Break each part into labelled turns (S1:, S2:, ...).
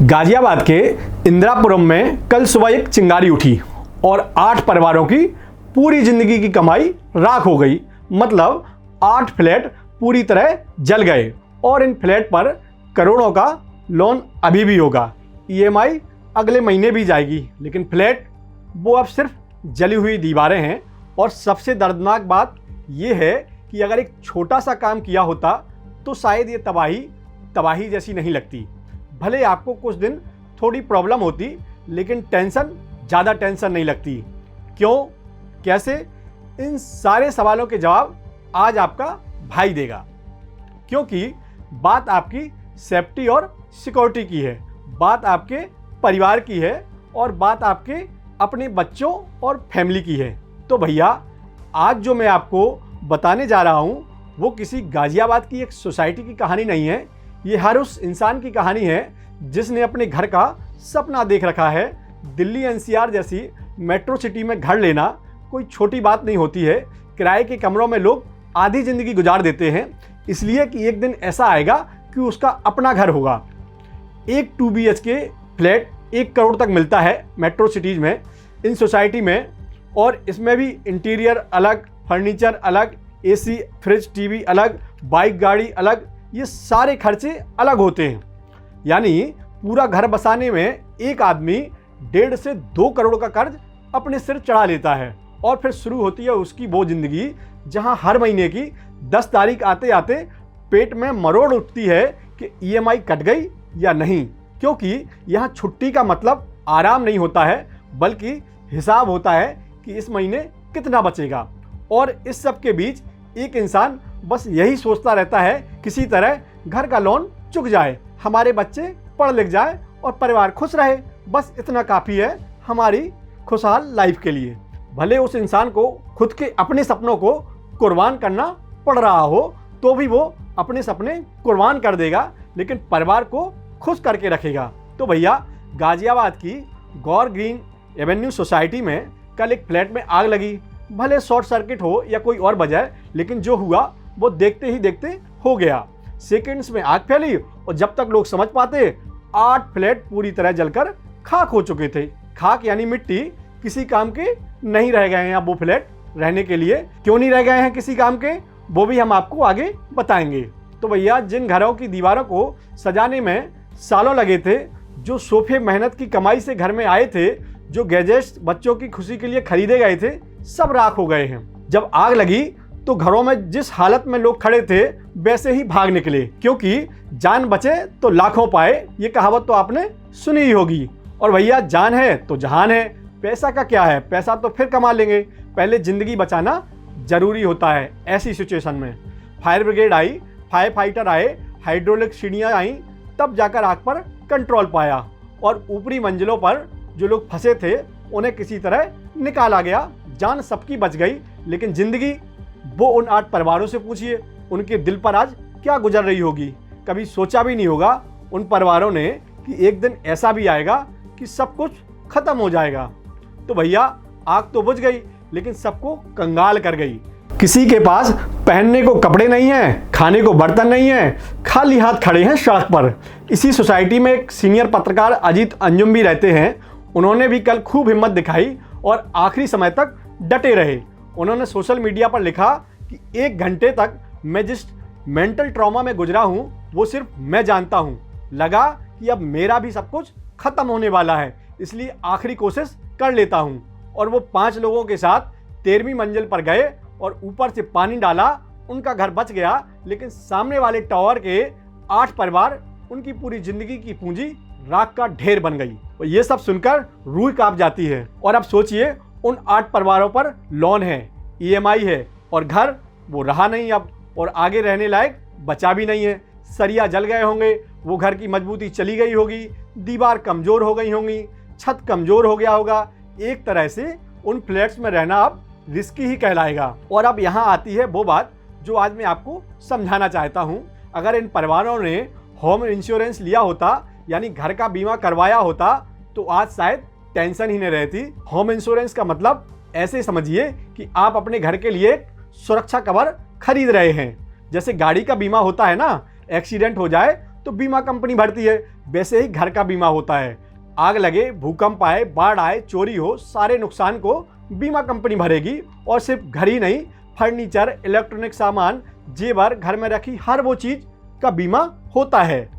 S1: गाजियाबाद के इंदिरापुरम में कल सुबह एक चिंगारी उठी और 8 परिवारों की पूरी जिंदगी की कमाई राख हो गई। मतलब 8 फ्लैट पूरी तरह जल गए और इन फ्लैट पर करोड़ों का लोन अभी भी होगा। ईएमआई अगले महीने भी जाएगी, लेकिन फ्लैट वो अब सिर्फ जली हुई दीवारें हैं। और सबसे दर्दनाक बात यह है कि अगर एक छोटा सा काम किया होता तो शायद ये तबाही जैसी नहीं लगती। भले आपको कुछ दिन थोड़ी प्रॉब्लम होती, लेकिन ज़्यादा टेंशन नहीं लगती। क्यों, कैसे, इन सारे सवालों के जवाब आज आपका भाई देगा। क्योंकि बात आपकी सेफ्टी और सिक्योरिटी की है, बात आपके परिवार की है और बात आपके अपने बच्चों और फैमिली की है। तो भैया, आज जो मैं आपको बताने जा रहा हूँ वो किसी गाजियाबाद की एक सोसाइटी की कहानी नहीं है। ये हर उस इंसान की कहानी है जिसने अपने घर का सपना देख रखा है। दिल्ली एनसीआर जैसी मेट्रो सिटी में घर लेना कोई छोटी बात नहीं होती है। किराए के कमरों में लोग आधी ज़िंदगी गुजार देते हैं, इसलिए कि एक दिन ऐसा आएगा कि उसका अपना घर होगा। एक 2 BHK फ्लैट 1 करोड़ तक मिलता है मेट्रो सिटीज़ में, इन सोसाइटी में। और इसमें भी इंटीरियर अलग, फर्नीचर अलग, AC, फ्रिज, टीवी अलग, बाइक गाड़ी अलग, ये सारे खर्चे अलग होते हैं। यानी पूरा घर बसाने में एक आदमी 1.5 से 2 करोड़ का कर्ज अपने सिर चढ़ा लेता है। और फिर शुरू होती है उसकी वो ज़िंदगी जहां हर महीने की 10 तारीख आते आते पेट में मरोड़ उठती है कि EMI कट गई या नहीं। क्योंकि यहाँ छुट्टी का मतलब आराम नहीं होता है, बल्कि हिसाब होता है कि इस महीने कितना बचेगा। और इस सब के बीच एक इंसान बस यही सोचता रहता है किसी तरह घर का लोन चुक जाए, हमारे बच्चे पढ़ लिख जाए और परिवार खुश रहे। बस इतना काफ़ी है हमारी खुशहाल लाइफ के लिए। भले उस इंसान को खुद के अपने सपनों को कुर्बान करना पड़ रहा हो तो भी वो अपने सपने कुर्बान कर देगा, लेकिन परिवार को खुश करके रखेगा। तो भैया, गाजियाबाद की गौर ग्रीन एवेन्यू सोसाइटी में कल एक फ्लैट में आग लगी। भले शॉर्ट सर्किट हो या कोई और वजह, लेकिन जो हुआ वो देखते ही देखते हो गया। सेकंड्स में आग फैली और जब तक लोग समझ पाते 8 फ्लैट पूरी तरह जलकर खाक हो चुके थे। खाक यानी मिट्टी, किसी काम के नहीं रह गए हैं अब वो फ्लैट रहने के लिए। क्यों नहीं रह गए हैं किसी काम के, वो भी हम आपको आगे बताएंगे। तो भैया, जिन घरों की दीवारों को सजाने में सालों लगे थे, जो सोफे मेहनत की कमाई से घर में आए थे, जो गैजेट्स बच्चों की खुशी के लिए खरीदे गए थे, सब राख हो गए हैं। जब आग लगी तो घरों में जिस हालत में लोग खड़े थे वैसे ही भाग निकले, क्योंकि जान बचे तो लाखों पाए, ये कहावत तो आपने सुनी ही होगी। और भैया, जान है तो जहान है। पैसा का क्या है, पैसा तो फिर कमा लेंगे, पहले जिंदगी बचाना जरूरी होता है। ऐसी सिचुएशन में फायर ब्रिगेड आई, फायर फाइटर आए, हाइड्रोलिक सीढ़ियाँ आई, तब जाकर आग पर कंट्रोल पाया और ऊपरी मंजिलों पर जो लोग फंसे थे उन्हें किसी तरह निकाला गया। जान सबकी बच गई, लेकिन जिंदगी, वो उन 8 परिवारों से पूछिए उनके दिल पर आज क्या गुजर रही होगी। कभी सोचा भी नहीं होगा उन परिवारों ने कि एक दिन ऐसा भी आएगा कि सब कुछ खत्म हो जाएगा। तो भैया, आग तो बुझ गई, लेकिन सबको कंगाल कर गई। किसी के पास पहनने को कपड़े नहीं हैं, खाने को बर्तन नहीं है, खाली हाथ खड़े हैं सड़क पर। इसी सोसाइटी में एक सीनियर पत्रकार अजीत अंजुम भी रहते हैं। उन्होंने भी कल खूब हिम्मत दिखाई और आखिरी समय तक डटे रहे। उन्होंने सोशल मीडिया पर लिखा कि 1 घंटे तक मैं जिस मेंटल ट्रॉमा में गुजरा हूं वो सिर्फ मैं जानता हूं। लगा कि अब मेरा भी सब कुछ खत्म होने वाला है, इसलिए आखिरी कोशिश कर लेता हूं। और वो 5 लोगों के साथ 13वीं मंजिल पर गए और ऊपर से पानी डाला। उनका घर बच गया, लेकिन सामने वाले टावर के 8 परिवार, उनकी पूरी जिंदगी की पूंजी राख का ढेर बन गई। और ये सब सुनकर रूह कांप जाती है। और अब सोचिए, उन 8 परिवारों पर लोन है, EMI है और घर वो रहा नहीं अब, और आगे रहने लायक बचा भी नहीं है। सरिया जल गए होंगे, वो घर की मजबूती चली गई होगी, दीवार कमज़ोर हो गई होंगी, छत कमज़ोर हो गया होगा। एक तरह से उन फ्लैट्स में रहना अब रिस्की ही कहलाएगा। और अब यहाँ आती है वो बात जो आज मैं आपको समझाना चाहता हूँ। अगर इन परिवारों ने होम इंश्योरेंस लिया होता, यानी घर का बीमा करवाया होता, तो आज शायद टेंशन ही नहीं रहती। होम इंश्योरेंस का मतलब ऐसे समझिए कि आप अपने घर के लिए सुरक्षा कवर खरीद रहे हैं। जैसे गाड़ी का बीमा होता है ना, एक्सीडेंट हो जाए तो बीमा कंपनी भरती है। वैसे ही घर का बीमा होता है। आग लगे, भूकंप आए, बाढ़ आए, चोरी हो, सारे नुकसान को बीमा कंपनी भरेगी। और सिर्फ घर ही नहीं, फर्नीचर, इलेक्ट्रॉनिक सामान, जेवर, घर में रखी हर वो चीज़ का बीमा होता है।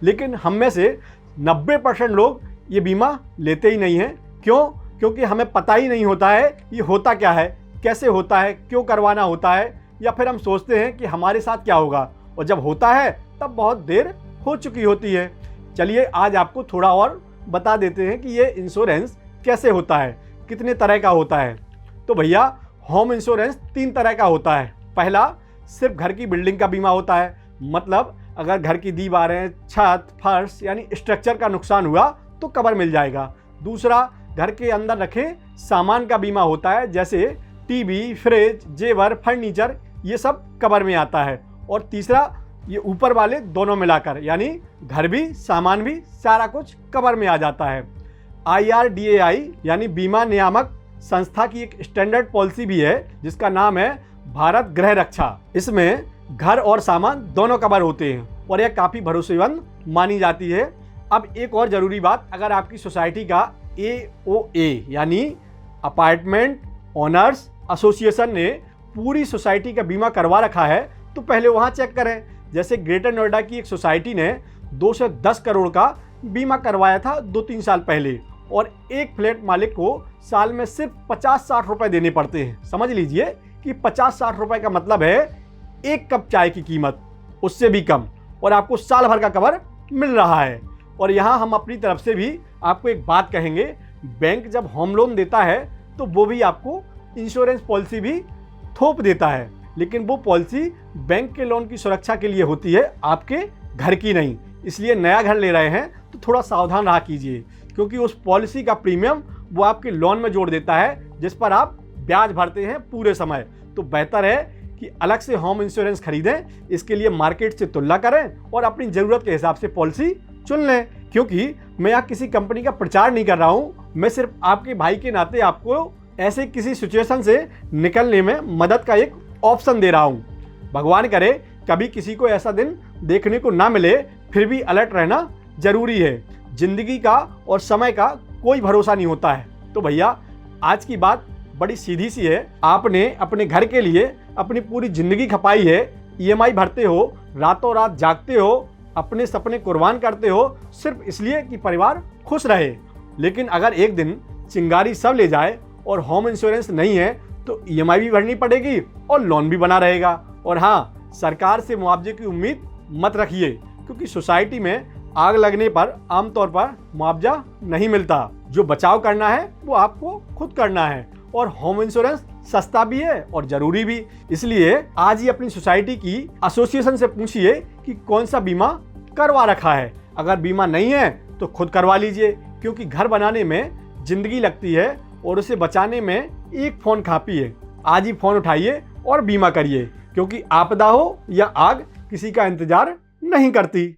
S1: लेकिन हम में से 90% लोग ये बीमा लेते ही नहीं हैं। क्यों? क्योंकि हमें पता ही नहीं होता है ये होता क्या है, कैसे होता है, क्यों करवाना होता है, या फिर हम सोचते हैं कि हमारे साथ क्या होगा, और जब होता है तब बहुत देर हो चुकी होती है। चलिए आज आपको थोड़ा और बता देते हैं कि ये इंश्योरेंस कैसे होता है, कितने तरह का होता है। तो भैया, होम इंश्योरेंस 3 तरह का होता है। पहला, सिर्फ घर की बिल्डिंग का बीमा होता है। मतलब अगर घर की दीवारें, छत, फर्श यानी स्ट्रक्चर का नुकसान हुआ तो कवर मिल जाएगा। दूसरा, घर के अंदर रखे सामान का बीमा होता है, जैसे टीवी, फ्रिज, जेवर, फर्नीचर, ये सब कवर में आता है। और तीसरा, ये ऊपर वाले दोनों मिलाकर, यानी घर भी, सामान भी, सारा कुछ कवर में आ जाता है। IRDAI यानी बीमा नियामक संस्था की एक स्टैंडर्ड पॉलिसी भी है, जिसका नाम है भारत गृह रक्षा। इसमें घर और सामान दोनों कवर होते हैं और यह काफ़ी भरोसेमंद मानी जाती है। अब एक और ज़रूरी बात, अगर आपकी सोसाइटी का AOA यानी अपार्टमेंट ओनर्स एसोसिएशन ने पूरी सोसाइटी का बीमा करवा रखा है तो पहले वहाँ चेक करें। जैसे ग्रेटर नोएडा की एक सोसाइटी ने 2 से 10 करोड़ का बीमा करवाया था 2-3 साल पहले, और एक फ्लैट मालिक को साल में सिर्फ 50-60 रुपए देने पड़ते हैं। समझ लीजिए कि 50-60 रुपए का मतलब है 1 कप चाय की कीमत, उससे भी कम, और आपको साल भर का कवर मिल रहा है। और यहाँ हम अपनी तरफ से भी आपको एक बात कहेंगे, बैंक जब होम लोन देता है तो वो भी आपको इंश्योरेंस पॉलिसी भी थोप देता है, लेकिन वो पॉलिसी बैंक के लोन की सुरक्षा के लिए होती है, आपके घर की नहीं। इसलिए नया घर ले रहे हैं तो थोड़ा सावधान रहा कीजिए, क्योंकि उस पॉलिसी का प्रीमियम वो आपके लोन में जोड़ देता है, जिस पर आप ब्याज भरते हैं पूरे समय। तो बेहतर है कि अलग से होम इंश्योरेंस खरीदें। इसके लिए मार्केट से तुलना करें और अपनी ज़रूरत के हिसाब से पॉलिसी चुन लें। क्योंकि मैं यहाँ किसी कंपनी का प्रचार नहीं कर रहा हूँ, मैं सिर्फ आपके भाई के नाते आपको ऐसे किसी सिचुएशन से निकलने में मदद का एक ऑप्शन दे रहा हूँ। भगवान करे कभी किसी को ऐसा दिन देखने को ना मिले, फिर भी अलर्ट रहना जरूरी है। जिंदगी का और समय का कोई भरोसा नहीं होता है। तो भैया, आज की बात बड़ी सीधी सी है। आपने अपने घर के लिए अपनी पूरी जिंदगी खपाई है, EMI भरते हो, रातों रात जागते हो, अपने सपने कुर्बान करते हो, सिर्फ इसलिए कि परिवार खुश रहे। लेकिन अगर एक दिन चिंगारी सब ले जाए और होम इंश्योरेंस नहीं है तो EMI भी भरनी पड़ेगी और लोन भी बना रहेगा। और हाँ, सरकार से मुआवजे की उम्मीद मत रखिए, क्योंकि सोसाइटी में आग लगने पर आमतौर पर मुआवजा नहीं मिलता। जो बचाव करना है वो आपको खुद करना है, और होम इंश्योरेंस सस्ता भी है और जरूरी भी। इसलिए आज ही अपनी सोसाइटी की एसोसिएशन से पूछिए कि कौन सा बीमा करवा रखा है। अगर बीमा नहीं है तो खुद करवा लीजिए, क्योंकि घर बनाने में जिंदगी लगती है और उसे बचाने में एक फ़ोन काफ़ी है। आज ही फ़ोन उठाइए और बीमा करिए, क्योंकि आपदा हो या आग किसी का इंतजार नहीं करती।